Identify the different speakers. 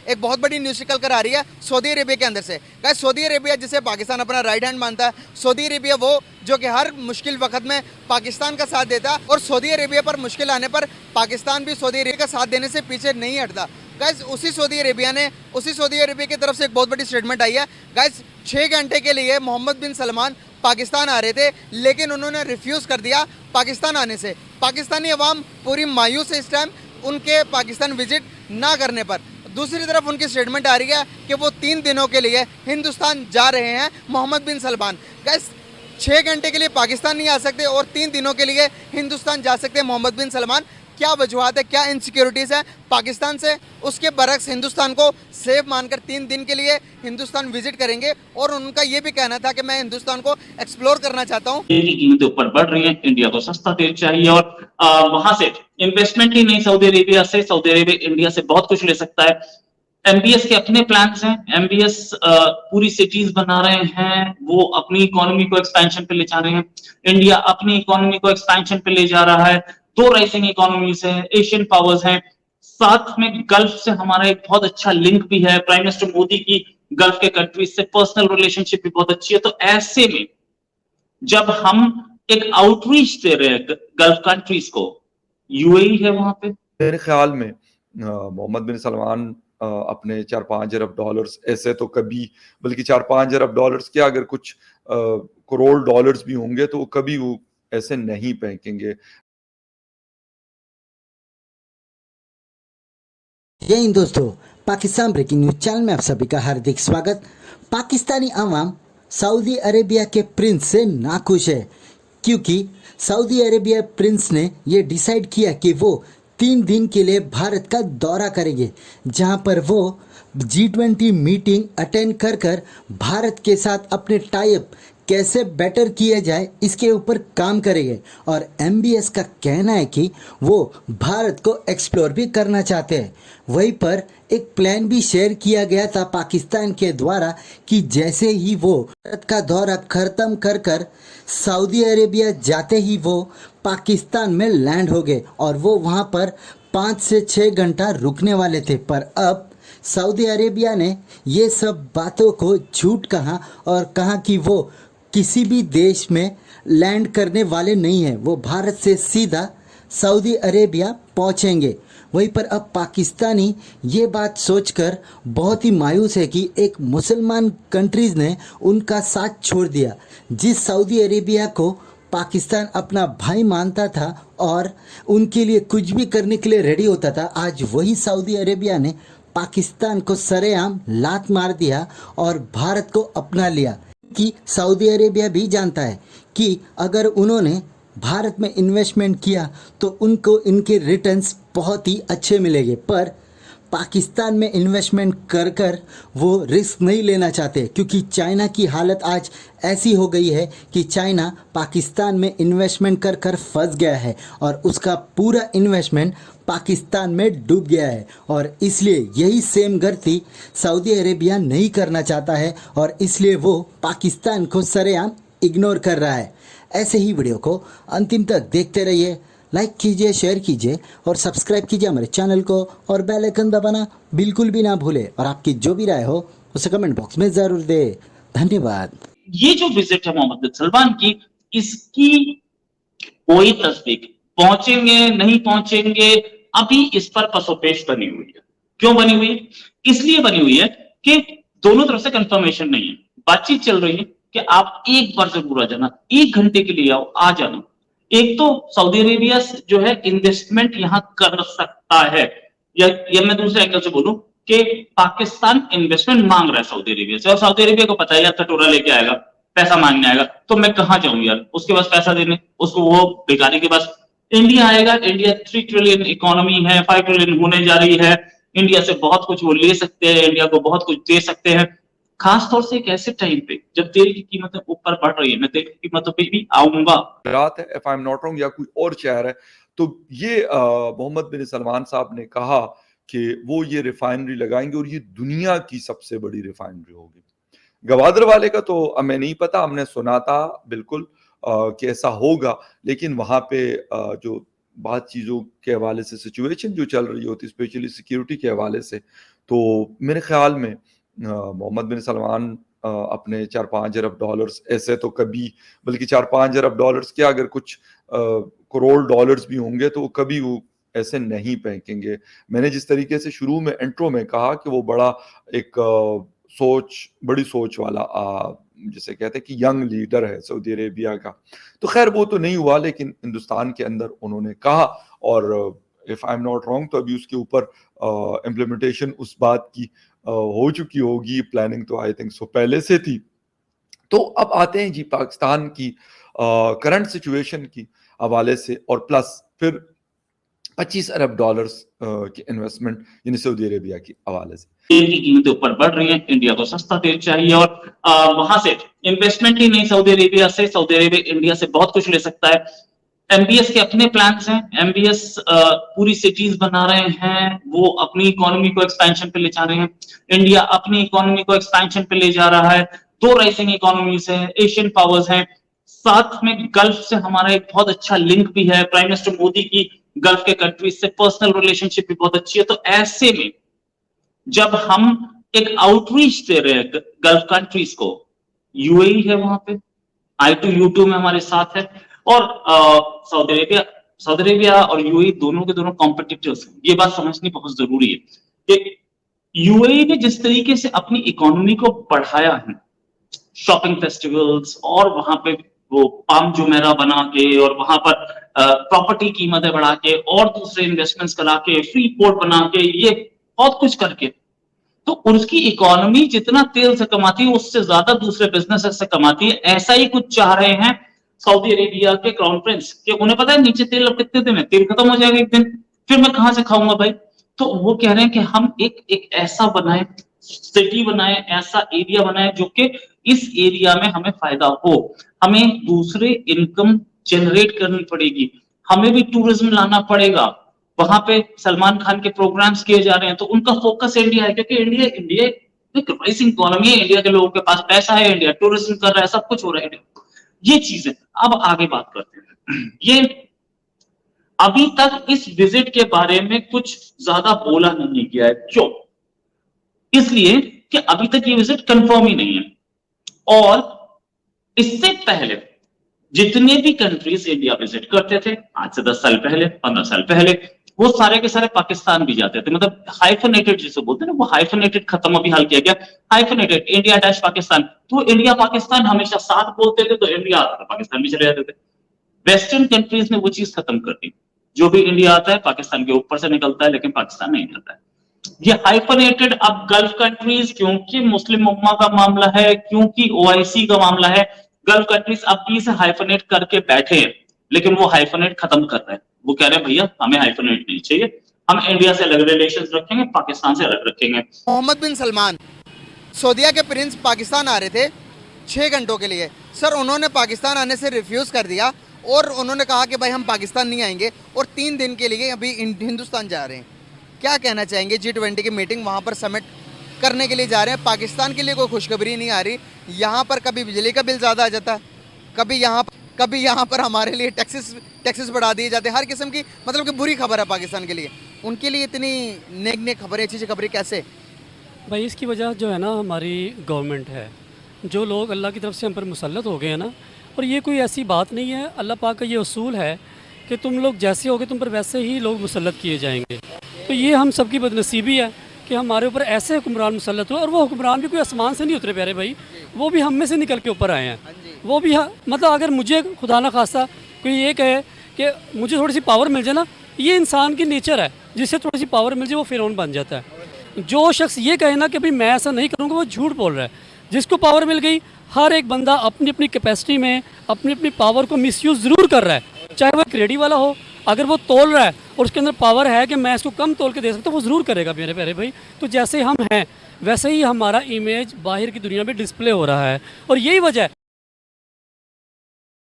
Speaker 1: एक बहुत बड़ी न्यूज़ निकल कर आ रही है सऊदी अरेबिया के अंदर से। गाइस सऊदी अरेबिया जिसे पाकिस्तान अपना राइट हैंड मानता है, सऊदी अरेबिया वो जो कि हर मुश्किल वक्त में पाकिस्तान का साथ देता है और सऊदी अरेबिया पर मुश्किल आने पर पाकिस्तान भी सऊदी अरेबिया का साथ देने से पीछे नहीं हटता। गाइस उसी सऊदी अरेबिया की तरफ से एक बहुत बड़ी स्टेटमेंट आई है। गाइस 6 घंटे के लिए मोहम्मद बिन सलमान पाकिस्तान आ रहे थे, लेकिन उन्होंने रिफ्यूज़ कर दिया पाकिस्तान आने से। पाकिस्तानी अवाम पूरी मायूस है इस टाइम उनके पाकिस्तान विजिट ना करने पर। दूसरी तरफ उनकी स्टेटमेंट आ रही है कि वो 3 दिनों के लिए हिंदुस्तान जा रहे हैं मोहम्मद बिन सलमान। गाइस 6 घंटे के लिए पाकिस्तान नहीं आ सकते और 3 दिनों के लिए हिंदुस्तान जा सकते हैं मोहम्मद बिन सलमान। क्या वजूहत है, क्या इनसिक्योरिटीज़ है पाकिस्तान से? उसके बरक्स हिंदुस्तान को सेफ मानकर 3 दिन के लिए हिंदुस्तान विजिट करेंगे और उनका ये भी कहना था कि मैं हिंदुस्तान को एक्सप्लोर करना चाहता हूँ।
Speaker 2: तेल की कीमतें ऊपर बढ़ रही हैं, इंडिया को सस्ता तेल चाहिए और वहां से इन्वेस्टमेंट ही नहीं, सऊदी अरेबिया इंडिया से बहुत कुछ ले सकता है। एमबीएस के अपने प्लान्स हैं, एमबीएस पूरी सिटीज बना रहे हैं, वो अपनी इकोनॉमी को एक्सपेंशन पे ले जा रहे हैं। इंडिया अपनी इकोनॉमी को एक्सपेंशन पे ले जा रहा है। 2 राइजिंग इकोनॉमीज हैं, एशियन पावर्स हैं, साथ में गल्फ से हमारा एक बहुत अच्छा लिंक भी है। प्राइम मिनिस्टर मोदी की गल्फ के कंट्रीज से पर्सनल रिलेशनशिप भी बहुत अच्छी है। तो ऐसे में जब हम एक आउटरीच दे रहे हैं गल्फ कंट्रीज को, यूएई है वहां पे।
Speaker 3: मेरे ख्याल में मोहम्मद बिन सलमान अपने 4-5 अरब डॉलर्स ऐसे तो कभी, बल्कि 4-5 अरब डॉलर्स क्या, अगर कुछ करोड़ डॉलर्स भी होंगे तो कभी वो ऐसे नहीं फेंकेंगे।
Speaker 4: जय हिंद दोस्तों, पाकिस्तान ब्रेकिंग न्यूज चैनल में आप सभी का हार्दिक स्वागत। पाकिस्तानी अवाम सऊदी अरेबिया के प्रिंस से नाखुश है क्योंकि सऊदी अरेबिया प्रिंस ने ये डिसाइड किया कि वो 3 दिन के लिए भारत का दौरा करेंगे, जहां पर वो G20 मीटिंग अटेंड कर भारत के साथ अपने टाई अप कैसे बेटर किया जाए इसके ऊपर काम करेंगे। और MBS का कहना है कि वो भारत को एक्सप्लोर भी करना चाहते हैं। वहीं पर एक प्लान भी शेयर किया गया था पाकिस्तान के द्वारा कि जैसे ही वो भारत का दौरा ख़त्म कर सऊदी अरेबिया जाते ही वो पाकिस्तान में लैंड हो गए और वो वहाँ पर 5 से 6 घंटा रुकने वाले थे। पर अब सऊदी अरेबिया ने ये सब बातों को झूठ कहा और कहा कि वो किसी भी देश में लैंड करने वाले नहीं हैं, वो भारत से सीधा सऊदी अरेबिया पहुंचेंगे। वहीं पर अब पाकिस्तानी ये बात सोचकर बहुत ही मायूस है कि एक मुसलमान कंट्रीज़ ने उनका साथ छोड़ दिया। जिस सऊदी अरेबिया को पाकिस्तान अपना भाई मानता था और उनके लिए कुछ भी करने के लिए रेडी होता था, आज वही सऊदी अरेबिया ने पाकिस्तान को सरेआम लात मार दिया और भारत को अपना लिया। कि सऊदी अरेबिया भी जानता है कि अगर उन्होंने भारत में इन्वेस्टमेंट किया तो उनको इनके रिटर्न्स बहुत ही अच्छे मिलेंगे, पर पाकिस्तान में इन्वेस्टमेंट कर वो रिस्क नहीं लेना चाहते क्योंकि चाइना की हालत आज ऐसी हो गई है कि चाइना पाकिस्तान में इन्वेस्टमेंट कर फंस गया है और उसका पूरा इन्वेस्टमेंट पाकिस्तान में डूब गया है। और इसलिए यही सेम गलती सऊदी अरेबिया नहीं करना चाहता है और इसलिए वो पाकिस्तान को सरेआम इग्नोर कर रहा है। ऐसे ही वीडियो को अंतिम तक देखते रहिए, लाइक कीजिए, शेयर कीजिए और सब्सक्राइब कीजिए हमारे चैनल को और बेल आइकन दबाना बिल्कुल भी ना भूले और आपकी जो भी राय हो उसे कमेंट बॉक्स में ज़रूर दे। धन्यवाद।
Speaker 2: ये जो विजिट है मोहम्मद बिन सलमान की, इसकी कोई तस्दीक, पहुंचेंगे नहीं पहुंचेंगे, अभी इस पर पसोपेश बनी हुई है। क्यों बनी हुई है? इसलिए बनी हुई है कि दोनों तरफ से कंफर्मेशन नहीं है। बातचीत चल रही है कि आप एक बार जरूर आ जाना, 1 घंटे के लिए आओ, आ जाना। एक तो सऊदी अरेबिया जो है इन्वेस्टमेंट यहां कर सकता है, या मैं दूसरे एंगल से बोलूं कि पाकिस्तान इन्वेस्टमेंट मांग रहा है सऊदी अरेबिया से, और सऊदी अरेबिया को पता है यार कटोरा लेके आएगा, पैसा मांगने आएगा, तो मैं कहां जाऊं यार उसके पास पैसा देने, उसको वो भिखारी के पास। इंडिया आएगा, इंडिया 3 ट्रिलियन इकोनॉमी है, 5 ट्रिलियन होने जा रही है। इंडिया से बहुत कुछ वो ले सकते हैं, इंडिया को बहुत कुछ दे सकते हैं, खासतौर से एक ऐसे टाइम पे जब तेल की कीमतें ऊपर बढ़ रही है। मैं तेल की कीमतों पे भी आऊंगा।
Speaker 3: रात है, if I am not wrong, या कोई और शहर है, तो ये मोहम्मद बिन सलमान साहब ने कहा कि वो ये रिफाइनरी लगाएंगे और ये दुनिया की सबसे बड़ी रिफाइनरी होगी। गवादर वाले का तो हमें नहीं पता, हमने सुना था बिल्कुल कि ऐसा होगा, लेकिन वहां पे जो बात चीज़ों के हवाले से सिचुएशन जो चल रही होती, स्पेशली सिक्योरिटी के हवाले से, तो मेरे ख्याल में मोहम्मद बिन सलमान अपने 4-5 अरब डॉलर्स ऐसे तो कभी, बल्कि 4-5 अरब डॉलर्स क्या, अगर कुछ करोड़ डॉलर्स भी होंगे तो कभी वो ऐसे नहीं फेंकेंगे। मैंने जिस तरीके से शुरू में इंट्रो में कहा कि वो बड़ा एक बड़ी सोच वाला जिसे कहते हैं कि यंग लीडर है सऊदी अरेबिया का, तो खैर वो तो नहीं हुआ, लेकिन हिंदुस्तान के अंदर उन्होंने कहा, और if I am not wrong तो अभी उसके ऊपर इम्प्लीमेंटेशन उस बात की हो चुकी होगी, प्लानिंग तो आई थिंक सो पहले से थी। तो अब आते हैं जी पाकिस्तान की करंट सिचुएशन की हवाले से, और प्लस फिर 25 अरब डॉलर्स की इन्वेस्टमेंट यानी सऊदी अरेबिया की हवाले से।
Speaker 2: तेल की कीमतें ऊपर बढ़ रही हैं, इंडिया को सस्ता तेल चाहिए, और वहां से इन्वेस्टमेंट ही नहीं, सऊदी अरेबिया इंडिया से बहुत कुछ ले सकता है। एमबीएस के अपने प्लान्स हैं, एमबीएस पूरी सिटीज बना रहे हैं, वो अपनी इकोनॉमी को एक्सपेंशन पे ले जा रहे हैं, इंडिया अपनी इकोनॉमी को एक्सपेंशन पे ले जा रहा है। 2 राइजिंग इकोनॉमीज हैं, एशियन पावर्स हैं, साथ में गल्फ से हमारा एक बहुत अच्छा लिंक भी है, प्राइम मिनिस्टर मोदी की गल्फ के कंट्रीज से पर्सनल रिलेशनशिप भी बहुत अच्छी है। तो ऐसे में जब हम एक आउटरीच दे रहे हैं गल्फ कंट्रीज को, यूएई है वहां पे, I2U2 में हमारे साथ है, और सऊदी अरेबिया और यूएई दोनों के दोनों कॉम्पिटिटर्स हैं। ये बात समझनी बहुत जरूरी है कि यूएई ने जिस तरीके से अपनी इकोनॉमी को बढ़ाया है, शॉपिंग फेस्टिवल्स और वहां पे वो पाम जुमेरा बना के, और वहां पर प्रॉपर्टी कीमतें बढ़ा के, और दूसरे इन्वेस्टमेंट्स करा के, फ्री पोर्ट बना के, ये बहुत कुछ करके, तो उसकी इकोनॉमी जितना तेल से कमाती है उससे ज्यादा दूसरे बिजनेसेस से कमाती है। ऐसा ही कुछ चाह रहे हैं सऊदी अरेबिया के क्राउन प्रिंस, कि उन्हें पता है नीचे तेल अब कितने दिन है, तेल खत्म हो जाएगा एक दिन, फिर मैं कहां से खाऊंगा भाई। तो वो कह रहे हैं कि हम एक ऐसा बनाए, सिटी बनाए, ऐसा एरिया बनाए जो कि इस एरिया में हमें फायदा हो, हमें दूसरे इनकम जनरेट करनी पड़ेगी, हमें भी टूरिज्म लाना पड़ेगा। वहां पे सलमान खान के प्रोग्राम्स किए जा रहे हैं, तो उनका फोकस इंडिया है, क्योंकि इंडिया एक राइजिंग इकोनॉमी है, इंडिया के लोगों के पास पैसा है, इंडिया टूरिज्म कर रहा है, सब कुछ हो रहा है। ये चीजें अब आगे बात करते हैं। ये अभी तक इस विजिट के बारे में कुछ ज्यादा बोला नहीं गया है, क्यों? इसलिए कि अभी तक ये विजिट कंफर्म ही नहीं है, और इससे पहले जितने भी कंट्रीज इंडिया विजिट करते थे, आज से 10 साल पहले, 15 साल पहले, वो सारे के सारे पाकिस्तान भी जाते थे। मतलब हाइफनेटेड जिसे बोलते हैं ना, वो हाइफनेटेड खत्म अभी हाल किया गया, हाइफनेटेड इंडिया डैश पाकिस्तान। तो इंडिया पाकिस्तान हमेशा साथ बोलते थे, तो इंडिया आता था, पाकिस्तान भी चले जाते थे। वेस्टर्न कंट्रीज ने वो चीज खत्म कर दी, जो भी इंडिया आता है पाकिस्तान के ऊपर से निकलता है, लेकिन पाकिस्तान नहीं जाता है। ये हाइफनेटेड अब गल्फ कंट्रीज, क्योंकि मुस्लिम उम्मा का मामला है, क्योंकि ओआईसी का मामला है, गल्फ कंट्रीज अब भी से हाइफनेट करके बैठे हैं, लेकिन वो हाइफनेट खत्म कर रहे हैं। वो कह रहे हैं भैया हमें हाइफनेट नहीं चाहिए, हम इंडिया से अलग रिलेशंस रखेंगे, पाकिस्तान से अलग रखेंगे।
Speaker 1: मोहम्मद बिन सलमान सऊदीया के प्रिंस पाकिस्तान आ रहे थे 6 घंटों के लिए। सर उन्होंने पाकिस्तान आने से रिफ्यूज़ कर दिया, और उन्होंने कहा कि भाई हम पाकिस्तान नहीं आएंगे, और 3 दिन के लिए अभी हिंदुस्तान जा रहे हैं। क्या कहना चाहेंगे? G20 की मीटिंग वहाँ पर समिट करने के लिए जा रहे हैं, पाकिस्तान के लिए कोई खुशखबरी नहीं आ रही। यहाँ पर कभी बिजली का बिल ज़्यादा आ जाता है, कभी यहाँ पर हमारे लिए टैक्सेस बढ़ा दिए जाते हैं, हर किस्म की मतलब कि बुरी खबर है पाकिस्तान के लिए। उनके लिए इतनी नेक खबरें, अच्छी खबरें कैसे?
Speaker 5: भाई इसकी वजह जो है ना हमारी गवर्नमेंट है, जो लोग अल्लाह की तरफ से हम पर मुसल्लत हो गए हैं ना, और ये कोई ऐसी बात नहीं है, अल्लाह पाक का ये उसूल है कि तुम लोग जैसे होगे तुम पर वैसे ही लोग मुसल्लत किए जाएंगे। तो ये हम सबकी बदनसीबी है कि हमारे ऊपर ऐसे हुक्मरान मुसल्लत हुए, और वो हुक्मरान भी कोई आसमान से नहीं उतरे प्यारे भाई, वो भी हम में से निकल के ऊपर आए हैं। वो भी मतलब अगर मुझे खुदा ना खास्ता कोई ये कहे कि मुझे थोड़ी सी पावर मिल जाए ना, ये इंसान की नेचर है, जिससे थोड़ी सी पावर मिल जाए वो फिरौन बन जाता है। जो शख्स ये कहे ना कि भाई मैं ऐसा नहीं करूँगा, वो झूठ बोल रहा है। जिसको पावर मिल गई, हर एक बंदा अपनी अपनी कैपेसिटी में अपनी अपनी पावर को मिसयूज़ ज़रूर कर रहा है, चाहे वो एक रेडी वाला हो, अगर वो तोल रहा है और उसके अंदर पावर है कि मैं इसको कम तोल के दे सकता हूँ, वो ज़रूर करेगा मेरे प्यारे भाई। तो जैसे हम हैं वैसे ही हमारा इमेज बाहर की दुनिया में डिस्प्ले हो रहा है, और यही वजह है